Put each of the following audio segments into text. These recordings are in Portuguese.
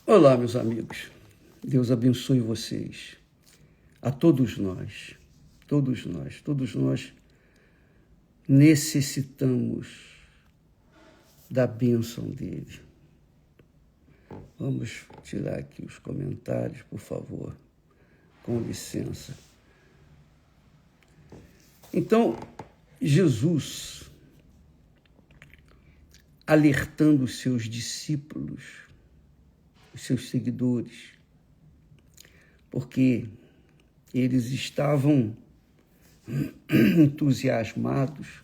Olá, meus amigos. Deus abençoe vocês. A todos nós necessitamos da bênção dele. Vamos tirar aqui os comentários, por favor, com licença. Então, Jesus, alertando os seus discípulos, os seus seguidores, porque eles estavam entusiasmados,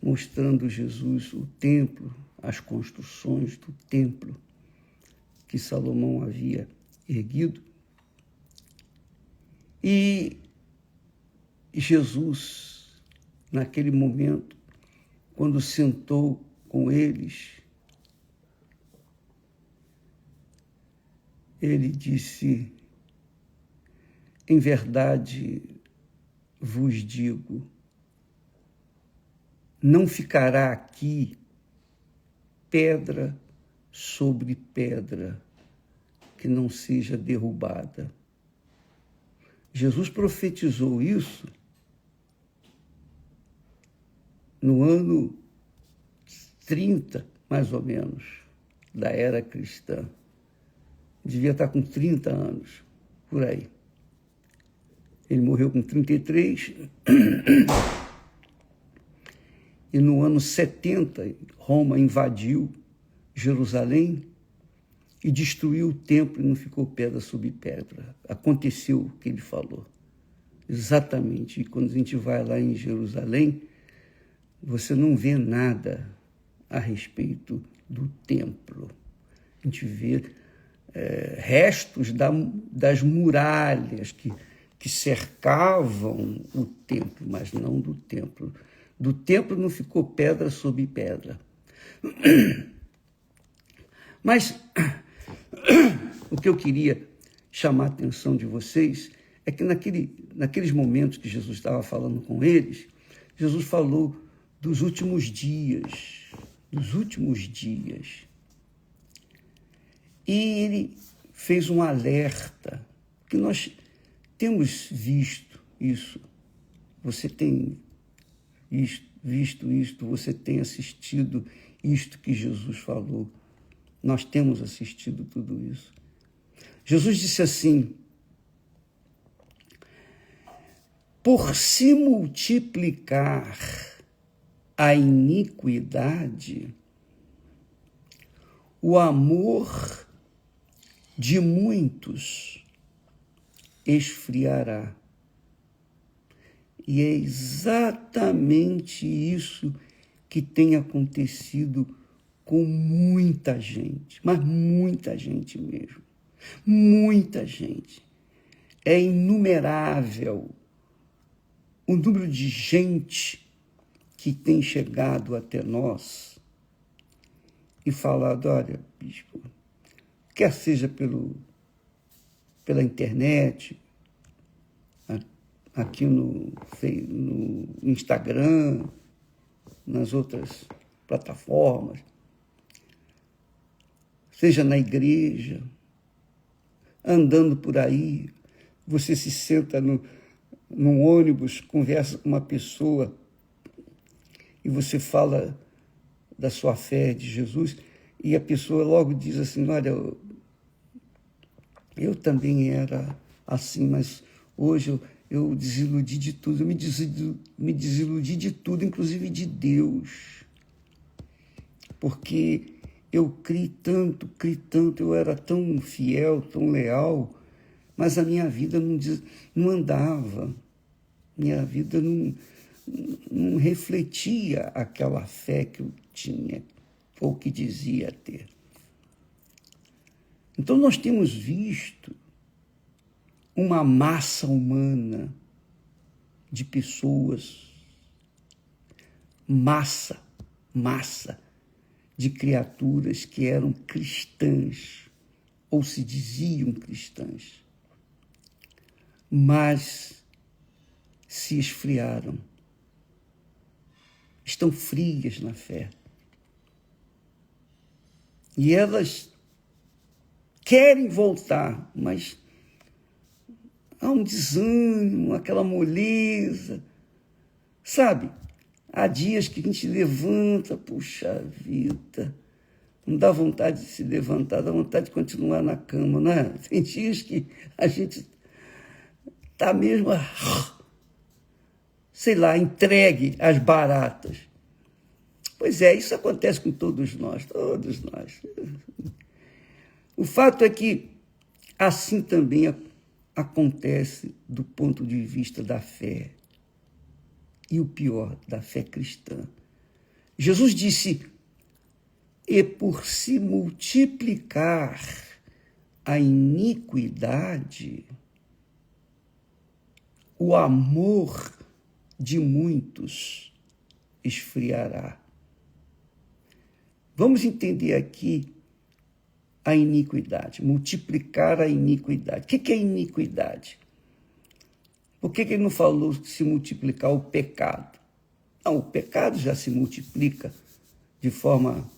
mostrando Jesus o templo, as construções do templo que Salomão havia erguido. E Jesus, naquele momento, quando sentou com eles, ele disse: em verdade vos digo, não ficará aqui pedra sobre pedra que não seja derrubada. Jesus profetizou isso no ano 30, mais ou menos, da era cristã. Devia estar com 30 anos, por aí. Ele morreu com 33, e no ano 70, Roma invadiu Jerusalém e destruiu o templo e não ficou pedra sobre pedra. Aconteceu o que ele falou. Exatamente. E quando a gente vai lá em Jerusalém, você não vê nada a respeito do templo. A gente vê restos das muralhas que cercavam o templo, mas não do templo. Do templo não ficou pedra sobre pedra. Mas o que eu queria chamar a atenção de vocês é que naqueles momentos que Jesus estava falando com eles, Jesus falou dos últimos dias. E ele fez um alerta, que nós temos visto isso. Você tem visto isto, você tem assistido isto que Jesus falou. Nós temos assistido tudo isso. Jesus disse assim: por se multiplicar a iniquidade, o amor de muitos esfriará. E é exatamente isso que tem acontecido com muita gente, mas muita gente mesmo. Muita gente. É inumerável o número de gente que tem chegado até nós e falado: olha, bispo, quer seja pela internet, aqui no Instagram, nas outras plataformas, seja na igreja, andando por aí, você se senta num ônibus, conversa com uma pessoa e você fala da sua fé de Jesus e a pessoa logo diz assim: olha, eu também era assim, mas hoje eu desiludi de tudo, eu me desiludi de tudo, inclusive de Deus, porque eu criei tanto, eu era tão fiel, tão leal, mas a minha vida não andava, minha vida não refletia aquela fé que eu tinha, ou que dizia ter. Então nós temos visto uma massa humana de pessoas, massa de criaturas que eram cristãs, ou se diziam cristãs, mas se esfriaram, estão frias na fé. E elas querem voltar, mas há um desânimo, aquela moleza, sabe? Há dias que a gente levanta, puxa vida, não dá vontade de se levantar, dá vontade de continuar na cama, não é? Tem dias que a gente está mesmo, sei lá, entregue às baratas. Pois é, isso acontece com todos nós, todos nós. O fato é que assim também acontece do ponto de vista da fé. E o pior, da fé cristã. Jesus disse, e por se multiplicar a iniquidade, o amor de muitos esfriará. Vamos entender aqui a iniquidade, multiplicar a iniquidade. O que é iniquidade? Por que ele não falou de se multiplicar o pecado? Não, o pecado já se multiplica de forma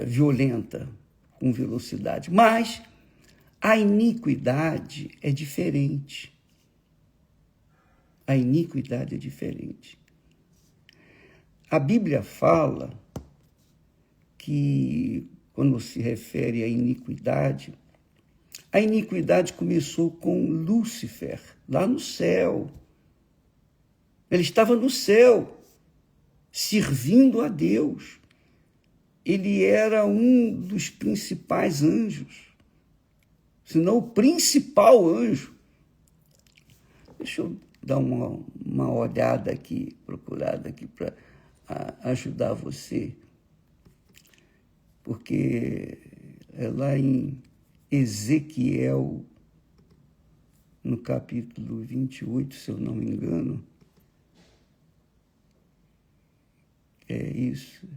violenta, com velocidade. Mas a iniquidade é diferente. A iniquidade é diferente. A Bíblia fala que, quando se refere à iniquidade, a iniquidade começou com Lúcifer, lá no céu. Ele estava no céu, servindo a Deus. Ele era um dos principais anjos, se não o principal anjo. Deixa eu dar uma olhada aqui, procurada aqui para ajudar você, porque é lá em Ezequiel, no capítulo 28, se eu não me engano, é isso,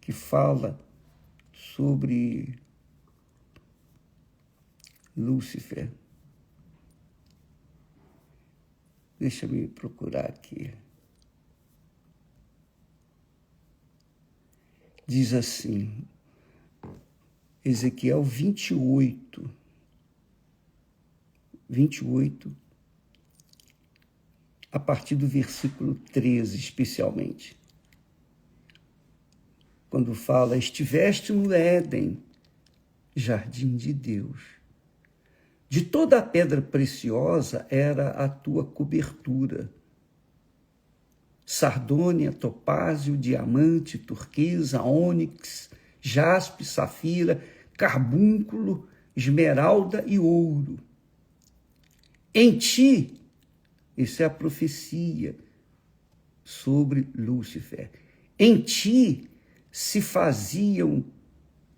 que fala sobre Lúcifer. Deixa eu procurar aqui. Diz assim, Ezequiel 28, a partir do versículo 13, especialmente. Quando fala, estiveste no Éden, jardim de Deus. De toda a pedra preciosa era a tua cobertura. Sardônia, topázio, diamante, turquesa, ônix, jaspe, safira, carbúnculo, esmeralda e ouro. Em ti, isso é a profecia sobre Lúcifer, em ti se faziam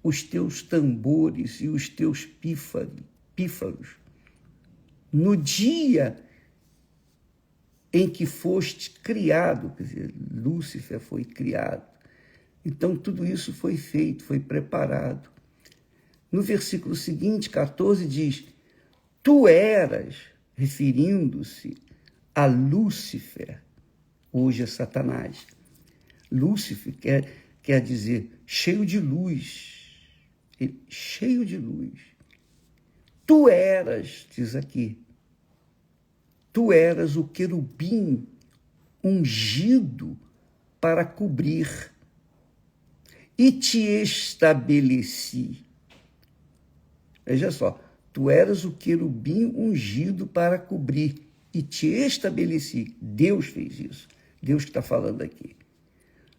os teus tambores e os teus pífaros. No dia em que foste criado, quer dizer, Lúcifer foi criado. Então, tudo isso foi feito, foi preparado. No versículo seguinte, 14, diz, tu eras, referindo-se a Lúcifer, hoje é Satanás. Lúcifer quer dizer cheio de luz, cheio de luz. Tu eras, diz aqui, tu eras o querubim ungido para cobrir e te estabeleci. Veja só, tu eras o querubim ungido para cobrir e te estabeleci. Deus fez isso. Deus que está falando aqui.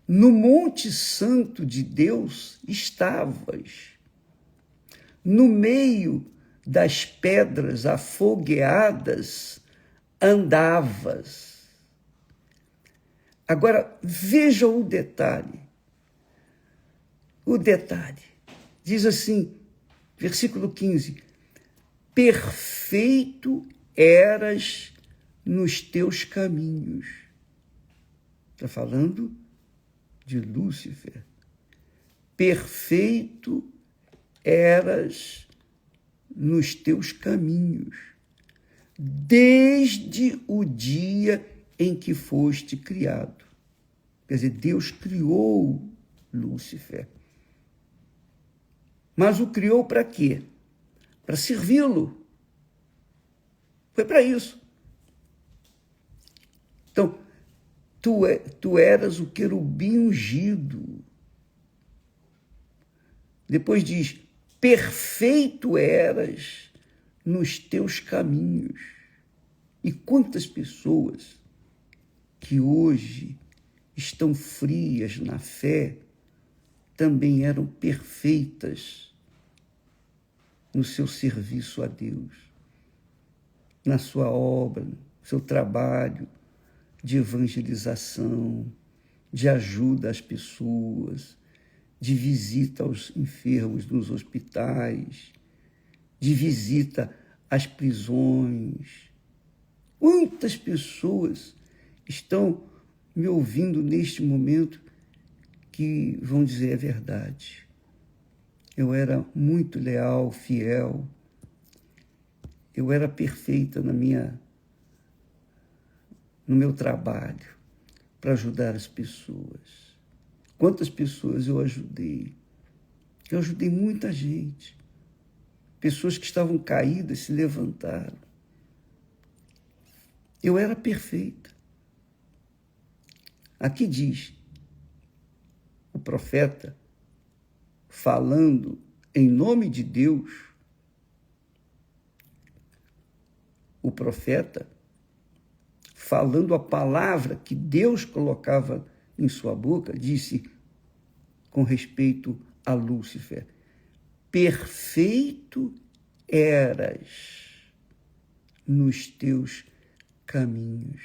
No Monte Santo de Deus estavas. No meio das pedras afogueadas andavas. Agora, veja o detalhe. O detalhe. Diz assim, versículo 15. Perfeito eras nos teus caminhos. Está falando de Lúcifer. Perfeito eras nos teus caminhos, desde o dia em que foste criado. Quer dizer, Deus criou Lúcifer. mas o criou para quê? Para servi-lo. Foi para isso. Então, tu eras o querubim ungido. Depois diz, perfeito eras nos teus caminhos. E quantas pessoas que hoje estão frias na fé também eram perfeitas no seu serviço a Deus, na sua obra, no seu trabalho de evangelização, de ajuda às pessoas, de visita aos enfermos nos hospitais, de visita às prisões. Quantas pessoas estão me ouvindo neste momento que vão dizer a verdade? Eu era muito leal, fiel, eu era perfeita no meu trabalho para ajudar as pessoas. Quantas pessoas eu ajudei? Eu ajudei muita gente. Pessoas que estavam caídas se levantaram. Eu era perfeita. Aqui diz o profeta, falando em nome de Deus, o profeta, falando a palavra que Deus colocava em sua boca, disse com respeito a Lúcifer, perfeito eras nos teus caminhos,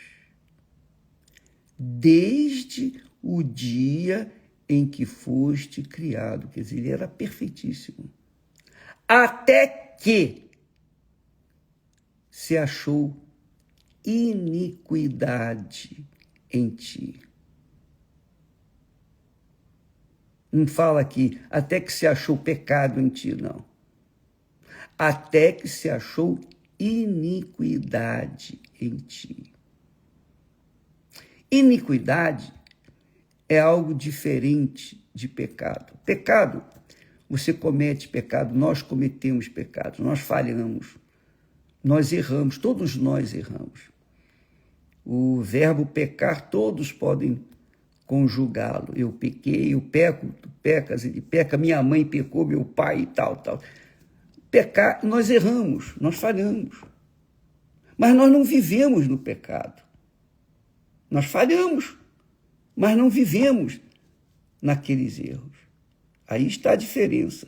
desde o dia em que foste criado. Quer dizer, ele era perfeitíssimo. Até que se achou iniquidade em ti. Não fala aqui, até que se achou pecado em ti, não. Até que se achou iniquidade em ti. Iniquidade é algo diferente de pecado. Pecado, você comete pecado, nós cometemos pecados, nós falhamos, nós erramos, todos nós erramos. O verbo pecar, todos podem conjugá-lo. Eu pequei, eu peco, tu pecas, ele peca, minha mãe pecou, meu pai e tal. Pecar, nós erramos, nós falhamos. Mas nós não vivemos no pecado. Nós falhamos, mas não vivemos naqueles erros. Aí está a diferença.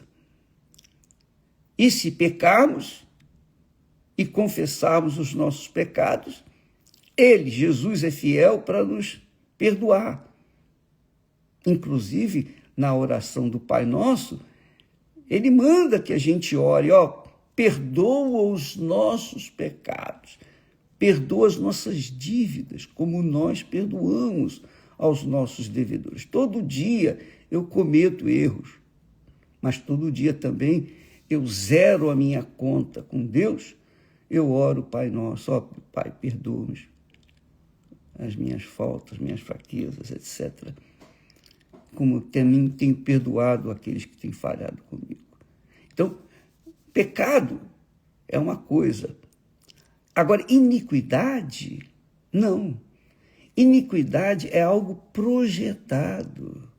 E se pecarmos e confessarmos os nossos pecados, ele, Jesus, é fiel para nos perdoar. Inclusive, na oração do Pai Nosso, ele manda que a gente ore, perdoa os nossos pecados, perdoa as nossas dívidas, como nós perdoamos aos nossos devedores. Todo dia eu cometo erros, mas todo dia também eu zero a minha conta com Deus, eu oro, Pai Nosso, Pai, perdoa-nos as minhas faltas, minhas fraquezas, etc. Como também tenho perdoado aqueles que têm falhado comigo. Então, pecado é uma coisa. Agora, iniquidade, não. Iniquidade é algo projetado.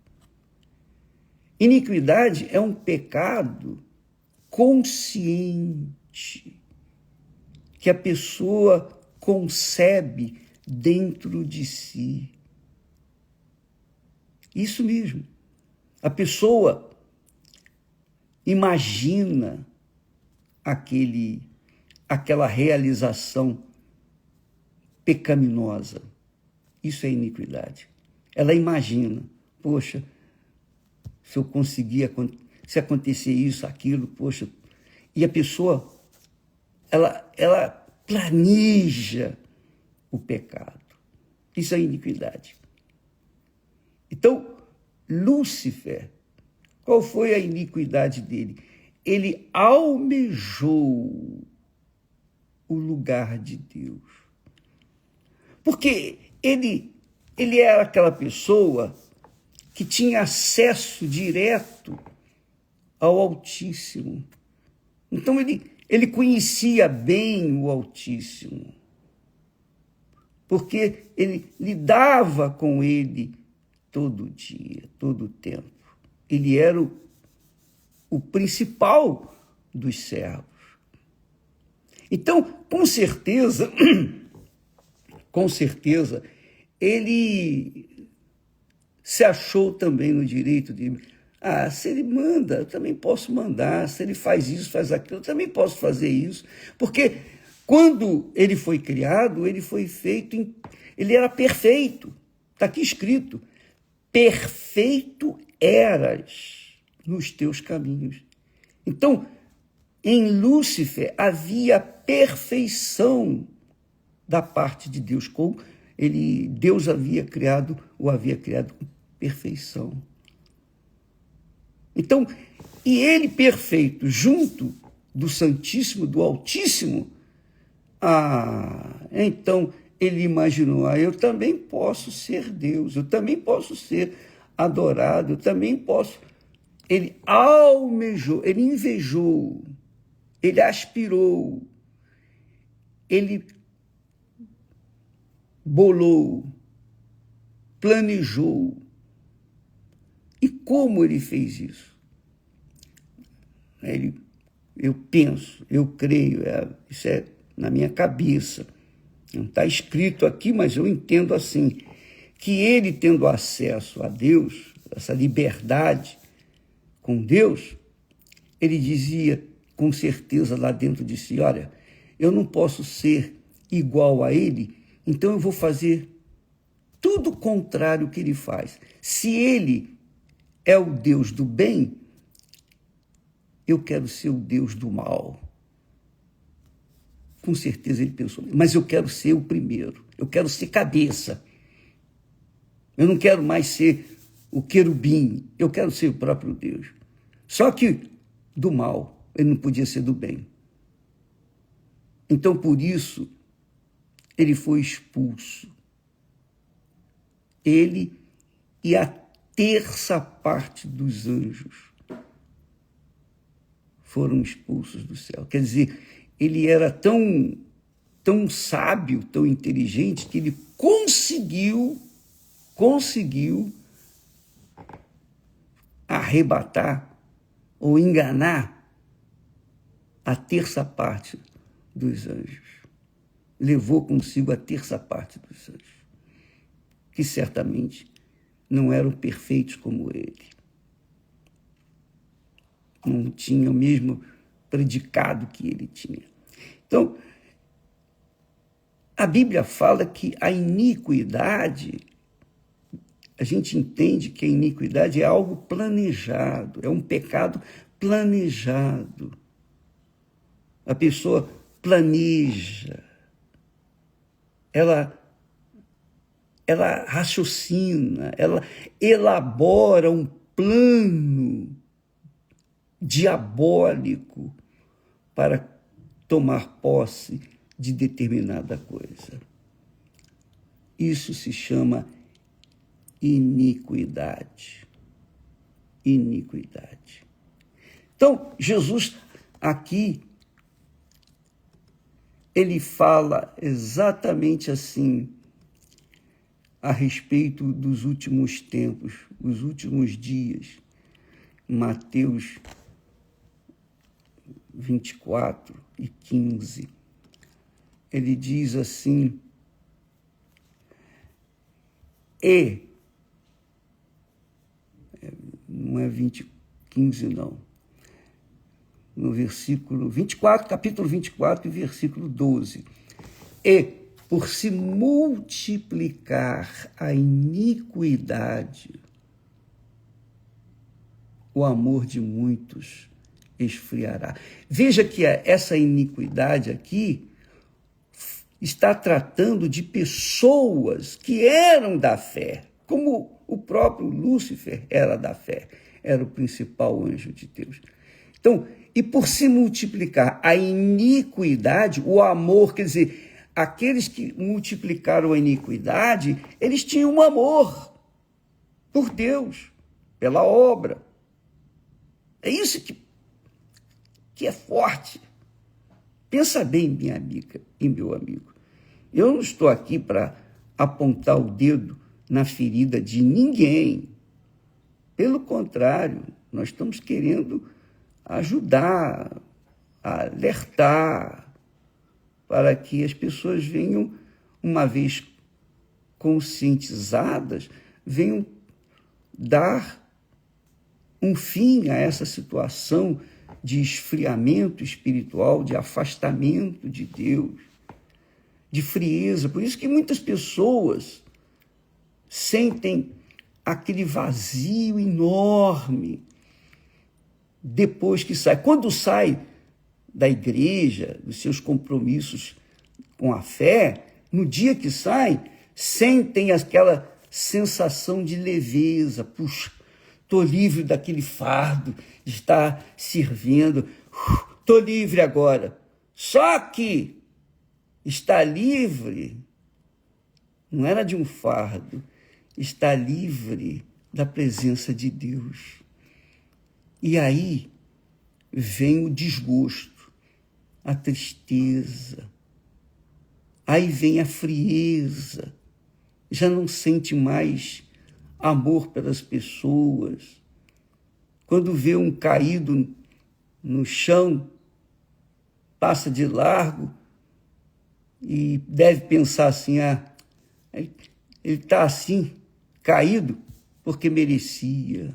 Iniquidade é um pecado consciente, que a pessoa concebe dentro de si. Isso mesmo. A pessoa imagina aquela realização pecaminosa. Isso é iniquidade. Ela imagina, poxa, se eu conseguir, se acontecer isso, aquilo, poxa. E a pessoa, ela planeja o pecado. Isso é iniquidade. Então, Lúcifer, qual foi a iniquidade dele? Ele almejou o lugar de Deus. Porque ele era aquela pessoa que tinha acesso direto ao Altíssimo. Então ele conhecia bem o Altíssimo, porque ele lidava com ele todo dia, todo o tempo. Ele era o principal dos servos. Então, com certeza, ele se achou também no direito de, se ele manda, eu também posso mandar, se ele faz isso, faz aquilo, eu também posso fazer isso, porque quando ele foi criado, ele foi feito, ele era perfeito, está aqui escrito, perfeito eras nos teus caminhos. Então, em Lúcifer havia perfeição da parte de Deus, como Deus havia criado com perfeição. Então, e ele perfeito, junto do Santíssimo, do Altíssimo, então ele imaginou, eu também posso ser Deus, eu também posso ser adorado, eu também posso. Ele almejou, ele invejou, ele aspirou, ele bolou, planejou. E como ele fez isso? Eu penso, eu creio, isso é na minha cabeça. Não está escrito aqui, mas eu entendo assim, que ele tendo acesso a Deus, essa liberdade com Deus, ele dizia com certeza lá dentro de si, olha, eu não posso ser igual a ele, então eu vou fazer tudo contrário que ele faz. Se ele é o Deus do bem, eu quero ser o Deus do mal. Com certeza ele pensou, mas eu quero ser o primeiro, eu quero ser cabeça. Eu não quero mais ser o querubim, eu quero ser o próprio Deus. Só que do mal, ele não podia ser do bem. Então, por isso, ele foi expulso. Ele e a terça parte dos anjos foram expulsos do céu. Quer dizer, ele era tão sábio, tão inteligente, que ele conseguiu arrebatar ou enganar a terça parte dos anjos. Levou consigo a terça parte dos anjos, que certamente não eram perfeitos como ele. Não tinham o mesmo predicado que ele tinha. Então, a Bíblia fala que a iniquidade, a gente entende que a iniquidade é algo planejado, é um pecado planejado. A pessoa planeja, ela raciocina, ela elabora um plano diabólico para tomar posse de determinada coisa. Isso se chama iniquidade. Iniquidade. Então, Jesus aqui, ele fala exatamente assim a respeito dos últimos tempos, os últimos dias. Mateus 24:15. Ele diz assim, não é 20:15 não, no versículo 24, capítulo 24, versículo 12. E por se multiplicar a iniquidade, o amor de muitos esfriará. Veja que essa iniquidade aqui está tratando de pessoas que eram da fé, como o próprio Lúcifer era da fé, era o principal anjo de Deus. Então, e por se multiplicar a iniquidade, o amor, quer dizer, aqueles que multiplicaram a iniquidade, eles tinham um amor por Deus, pela obra. É isso que é forte. Pensa bem, minha amiga e meu amigo. Eu não estou aqui para apontar o dedo na ferida de ninguém. Pelo contrário, nós estamos querendo ajudar, alertar, para que as pessoas venham, uma vez conscientizadas, venham dar um fim a essa situação de esfriamento espiritual, de afastamento de Deus, de frieza. Por isso que muitas pessoas sentem aquele vazio enorme depois que sai. Quando sai da igreja, dos seus compromissos com a fé, no dia que sai, sentem aquela sensação de leveza. Puxa, estou livre daquele fardo de estar servindo, estou livre agora. Só que estar livre não era de um fardo, estar livre da presença de Deus. E aí vem o desgosto, a tristeza, aí vem a frieza, já não sente mais amor pelas pessoas. Quando vê um caído no chão, passa de largo e deve pensar assim, ele está assim, caído, porque merecia.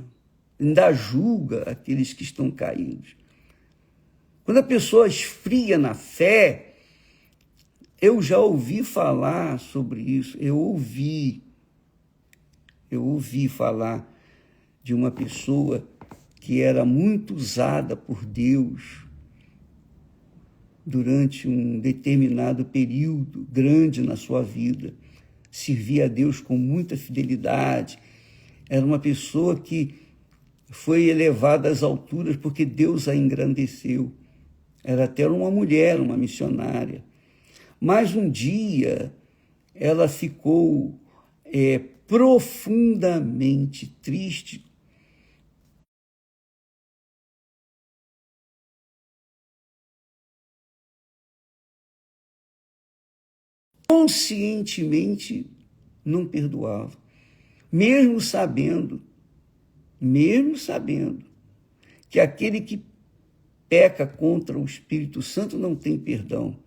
Ainda julga aqueles que estão caídos. Quando a pessoa esfria na fé, eu já ouvi falar sobre isso, eu ouvi falar de uma pessoa que era muito usada por Deus durante um determinado período grande na sua vida. Servia a Deus com muita fidelidade. Era uma pessoa que foi elevada às alturas porque Deus a engrandeceu. Era até uma mulher, uma missionária. Mas um dia ela ficou profundamente triste conscientemente não perdoava, mesmo sabendo que aquele que peca contra o Espírito Santo não tem perdão.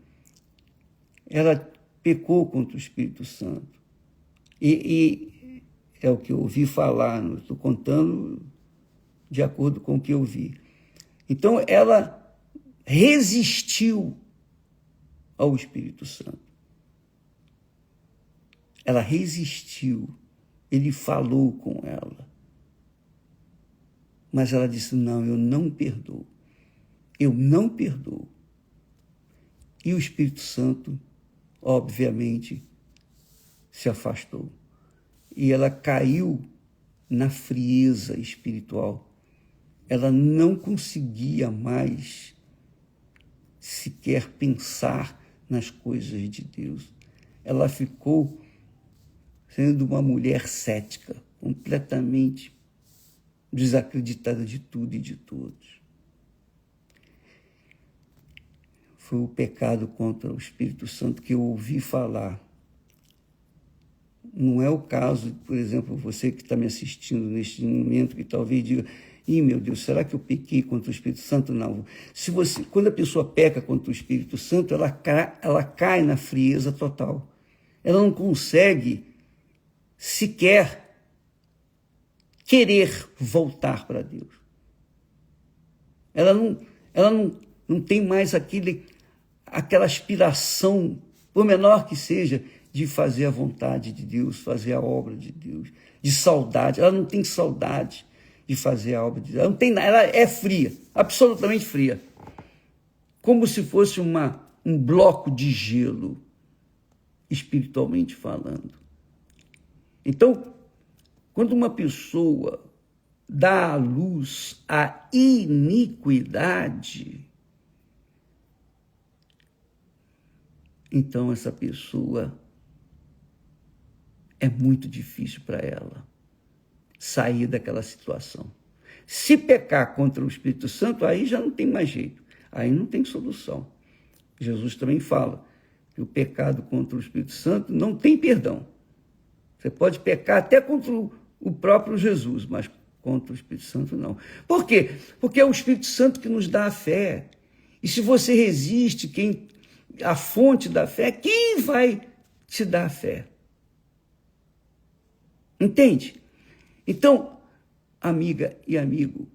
Ela pecou contra o Espírito Santo. E é o que eu ouvi falar, não estou contando de acordo com o que eu vi. Então, ela resistiu ao Espírito Santo. Ela resistiu. Ele falou com ela. Mas ela disse, não, eu não perdoo. Eu não perdoo. E o Espírito Santo, obviamente, se afastou. E ela caiu na frieza espiritual. Ela não conseguia mais sequer pensar nas coisas de Deus. Ela ficou sendo uma mulher cética, completamente desacreditada de tudo e de todos. Foi o pecado contra o Espírito Santo que eu ouvi falar. Não é o caso, por exemplo, você que está me assistindo neste momento, que talvez diga, meu Deus, será que eu pequei contra o Espírito Santo? Não. Quando a pessoa peca contra o Espírito Santo, ela cai na frieza total. Ela não consegue sequer querer voltar para Deus. Ela não tem mais aquela aspiração, por menor que seja, de fazer a vontade de Deus, fazer a obra de Deus, de saudade. Ela não tem saudade de fazer a obra de Deus. Ela não tem nada, ela é fria, absolutamente fria. Como se fosse um bloco de gelo, espiritualmente falando. Então, quando uma pessoa dá à luz a iniquidade, então essa pessoa é muito difícil para ela sair daquela situação. Se pecar contra o Espírito Santo, aí já não tem mais jeito, aí não tem solução. Jesus também fala que o pecado contra o Espírito Santo não tem perdão. Você pode pecar até contra o próprio Jesus, mas contra o Espírito Santo não. Por quê? Porque é o Espírito Santo que nos dá a fé. E se você resiste, a fonte da fé, quem vai te dar a fé? Entende? Então, amiga e amigo,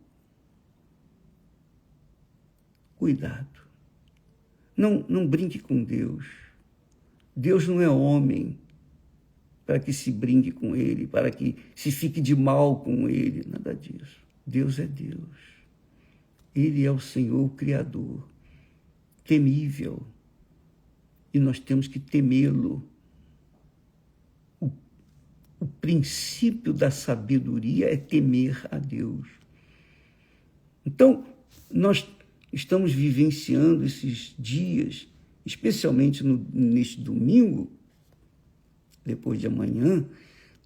cuidado. Não brinque com Deus. Deus não é homem para que se brinque com ele, para que se fique de mal com ele, nada disso. Deus é Deus. Ele é o Senhor, o Criador, temível. E nós temos que temê-lo. O princípio da sabedoria é temer a Deus. Então, nós estamos vivenciando esses dias, especialmente neste domingo, depois de amanhã,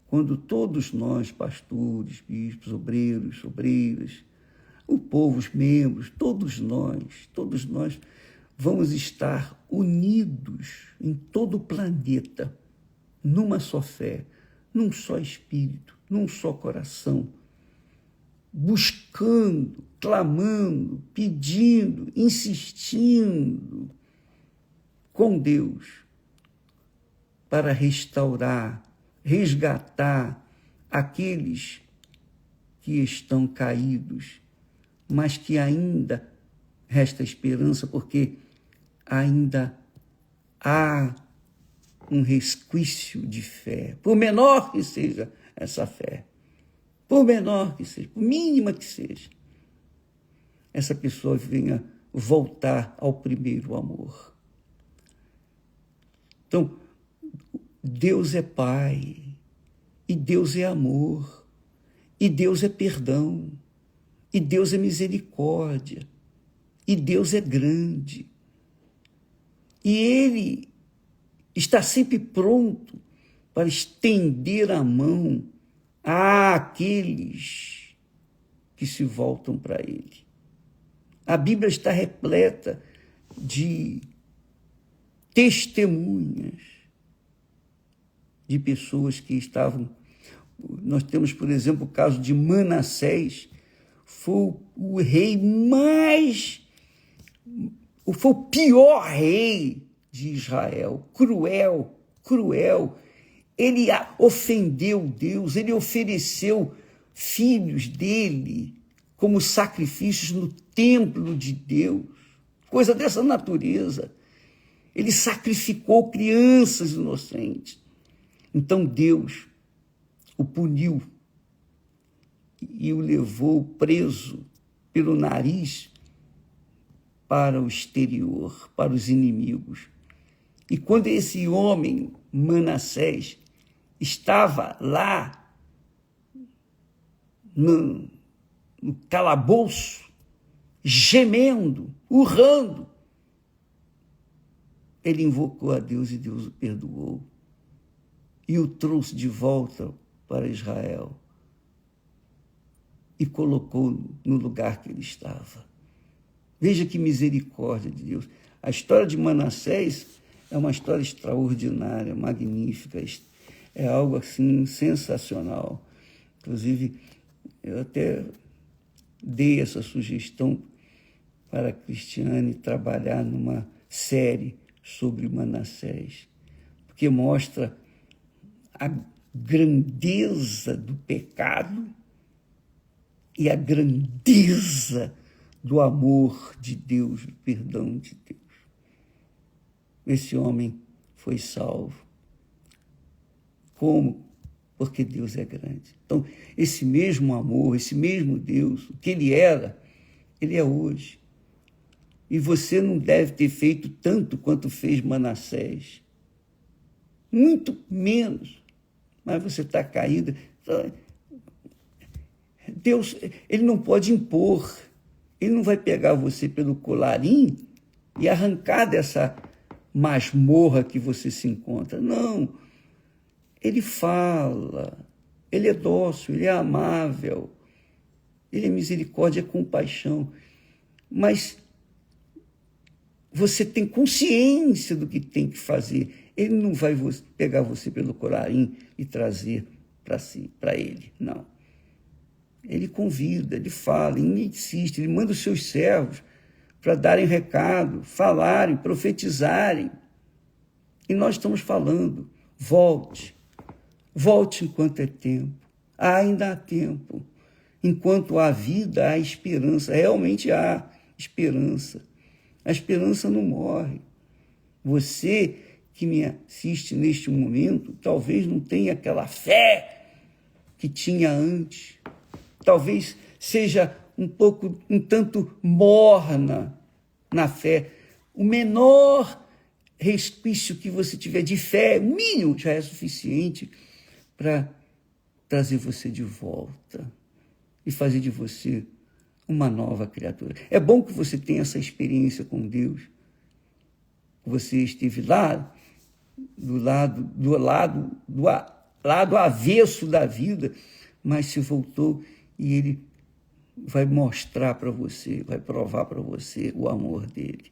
quando todos nós, pastores, bispos, obreiros, obreiras, o povo, os membros, todos nós vamos estar unidos em todo o planeta, numa só fé, num só espírito, num só coração, buscando, clamando, pedindo, insistindo com Deus para restaurar, resgatar aqueles que estão caídos, mas que ainda resta esperança, porque ainda há um resquício de fé, por menor que seja essa fé, por menor que seja, por mínima que seja, essa pessoa venha voltar ao primeiro amor. Então, Deus é Pai, e Deus é amor, e Deus é perdão, e Deus é misericórdia, e Deus é grande. E Ele está sempre pronto para estender a mão àqueles que se voltam para Ele. A Bíblia está repleta de testemunhas de pessoas que estavam... Nós temos, por exemplo, o caso de Manassés, foi o rei foi o pior rei de Israel, cruel. Ele ofendeu Deus, ele ofereceu filhos dele como sacrifícios no templo de Deus, coisa dessa natureza. Ele sacrificou crianças inocentes. Então Deus o puniu e o levou preso pelo nariz para o exterior, para os inimigos. E quando esse homem, Manassés, estava lá no calabouço, gemendo, urrando, ele invocou a Deus e Deus o perdoou e o trouxe de volta para Israel e colocou no lugar que ele estava. Veja que misericórdia de Deus. A história de Manassés é uma história extraordinária, magnífica, é algo assim sensacional. Inclusive, eu até dei essa sugestão para a Cristiane trabalhar numa série sobre Manassés, porque mostra a grandeza do pecado e a grandeza do amor de Deus, do perdão de Deus. Esse homem foi salvo. Como? Porque Deus é grande. Então, esse mesmo amor, esse mesmo Deus, o que ele era, ele é hoje. E você não deve ter feito tanto quanto fez Manassés. Muito menos. Mas você está caído. Deus, ele não pode impor. Ele não vai pegar você pelo colarinho e arrancar dessa masmorra que você se encontra. Não. Ele fala. Ele é dócil, ele é amável. Ele é misericórdia, é compaixão. Mas você tem consciência do que tem que fazer. Ele não vai pegar você pelo colarinho e trazer para si, para ele, não. Ele convida, ele fala, ele insiste, ele manda os seus servos para darem recado, falarem, profetizarem. E nós estamos falando, volte, volte enquanto é tempo. Ainda há tempo. Enquanto há vida, há esperança. Realmente há esperança. A esperança não morre. Você que me assiste neste momento, talvez não tenha aquela fé que tinha antes. Talvez seja um tanto morna na fé. O menor respício que você tiver de fé, o mínimo, já é suficiente para trazer você de volta e fazer de você uma nova criatura. É bom que você tenha essa experiência com Deus. Você esteve lá, do lado avesso da vida, mas se voltou e ele vai mostrar para você, vai provar para você o amor dele.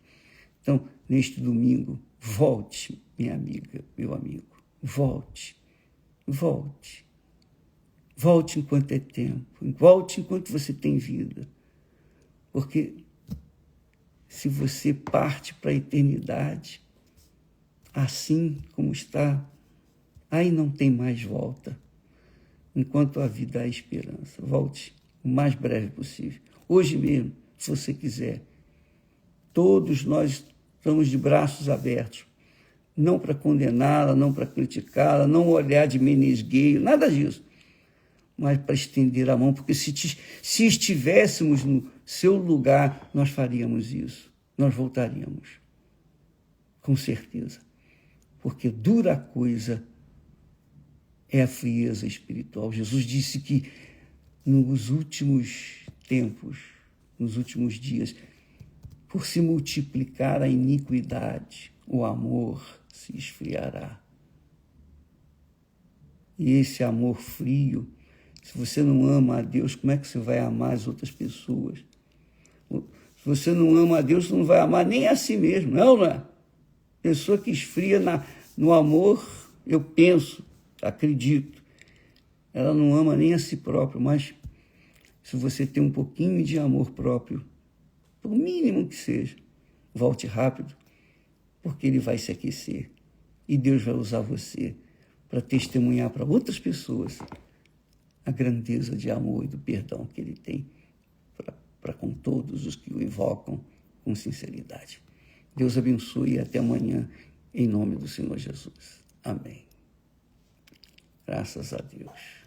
Então, neste domingo, volte, minha amiga, meu amigo, volte, volte. Volte enquanto é tempo, volte enquanto você tem vida. Porque se você parte para a eternidade, assim como está, aí não tem mais volta. Enquanto a vida há esperança, volte o mais breve possível. Hoje mesmo, se você quiser. Todos nós estamos de braços abertos, não para condená-la, não para criticá-la, não olhar de menesgueio, nada disso, mas para estender a mão, porque se estivéssemos no seu lugar, nós faríamos isso, nós voltaríamos, com certeza, porque dura coisa é a frieza espiritual. Jesus disse que nos últimos tempos, nos últimos dias, por se multiplicar a iniquidade, o amor se esfriará. E esse amor frio, se você não ama a Deus, como é que você vai amar as outras pessoas? Se você não ama a Deus, você não vai amar nem a si mesmo, não é? Pessoa que esfria no amor, eu penso, acredito, ela não ama nem a si própria, mas se você tem um pouquinho de amor próprio, por mínimo que seja, volte rápido, porque ele vai se aquecer e Deus vai usar você para testemunhar para outras pessoas a grandeza de amor e do perdão que ele tem para com todos os que o invocam com sinceridade. Deus abençoe e até amanhã, em nome do Senhor Jesus. Amém. Graças a Deus.